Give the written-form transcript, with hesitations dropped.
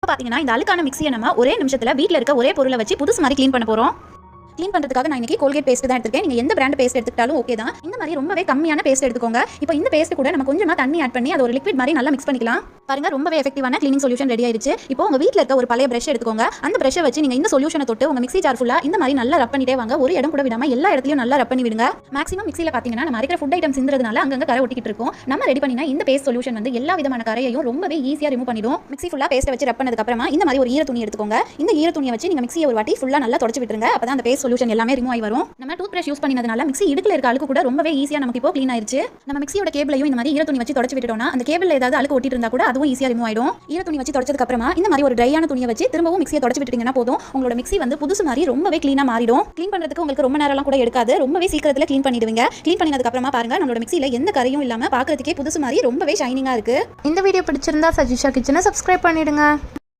இப்போ பார்த்தீங்கன்னா இந்த அழுக்கான மிக்ஸியை நம்ம ஒரே நிமிஷத்தில் வீட்டில் இருக்க ஒரே பொருளை வச்சு புதுசு மாதிரி க்ளீன் பண்ண போகிறோம். க்ளீன் பண்ணுறதுக்காக நான் இன்றைக்கி கோல்கேட் பேஸ்ட் தான் எடுத்துருக்கேன். நீங்கள் எந்த பிராண்ட் பேஸ்ட் எடுத்துக்கிட்டாலும் ஓகே தான். இந்த மாதிரி ரொம்பவே கம்மியான பேஸ்ட் எடுத்துக்கோங்க. இப்போ இந்த பேஸ்ட் கூட நம்ம கொஞ்சமாக தண்ணி ஆட் பண்ணி அது ஒரு லிக்விட் மாதிரி நல்லா மிக்ஸ் பண்ணிக்கலாம். பாருங்க, ரொம்பவே எஃபெக்டிவான க்ளீனிங் சொல்யூஷன் ரெடி ஆயிடுச்சு. இப்போ உங்கள் வீட்டில் இருக்க ஒரு பழைய பிரஷ் எடுத்துக்கோங்க. அந்த பிரஷை வச்சு நீங்கள் இந்த சொல்யூஷனை தொட்டு உங்கள் மிக்ஸி ஜார் ஃபுல்லாக இந்த மாதிரி நல்லா ரப் பண்ணிட்டே வாங்க. ஒரு இடம் கூட விடாமல் எல்லா இடத்துலையும் நல்லா ரப் பண்ணி விடுங்க. மேக்ஸிமம் மிக்ஸியில் பார்த்தீங்கன்னா நம்ம அரைக்கிற ஃபுட் ஐட்டம்ஸ் இருந்ததுனால அங்கங்கே கரை ஒட்டிக்கிட்டு இருக்கும். நம்ம ரெடி பண்ணினா இந்த பேஸ்ட் சொல்யூஷன் வந்து எல்லா விதமான கரையையும் ரொம்பவே ஈஸியாக ரிமூவ் பண்ணிடும். மிக்ஸி ஃபுல்லாக பேஸ்ட்டை வச்சு ரப் பண்ணதுக்கு அப்புறமா இந்த மாதிரி ஒரு ஈர துணி எடுத்துக்கோங்க. இந்த ஈர துணியை வச்சு நீங்கள் மிக்ஸியை ஒரு வாட்டி ஃபுல்லாக நல்லா தொடச்சு விட்டுருங்க. அப்போ தான் அந்த பேஸ்ட் சொல்யூஷன் எல்லாமே ரிமூவ் ஆகி வரும். நம்ம டூத் பிரஷ் யூஸ் பண்ணினதுனால மிக்ஸி இடுக்குல இருக்க அழுக்கு கூட ரொம்பவே ஈஸியாக நமக்கு இப்போ க்ளீன் ஆயிருச்சு. நம்ம மிக்ஸியோட கேபிளையும் இந்த மாதிரி ஈர துணி வச்சு தொடச்சு விட்டுட்டோம்னா அந்த கேபிள் ஏதாவது அழுக்கு ஒட்டிட்டு இருந்தா கூட அதுவும் ஈஸியாக ரிமூவ் ஆயிடும். ஈர துணி வச்சு தொடச்சதுக்கு அப்புறமா இந்த மாதிரி ஒரு ட்ரையான துணியை வச்சு திரும்பவும் மிக்ஸியை தொடச்சு விட்டுட்டீங்கன்னா போதும். உங்களோட மிக்ஸி வந்து புதுசு மாதிரி ரொம்பவே க்ளீனாக மாறிடும். க்ளீன் பண்ணுறதுக்கு உங்களுக்கு ரொம்ப நேரம்லாம் கூட எடுக்காது. ரொம்பவே சீக்கிரத்தில் க்ளீன் பண்ணிடுவீங்க. க்ளீன் பண்ணதுக்கு அப்புறமா பாருங்க, நம்மளோட மிக்ஸியில் எந்த கரையும் இல்லாமல் பார்க்கறதுக்கே புதுசு மாதிரி ரொம்பவே ஷைனிங்காக இருக்கு. இந்த வீடியோ பிடிச்சிருந்தா சஜிஷா கிச்சனை சப்ஸ்கிரைப் பண்ணிடுங்க.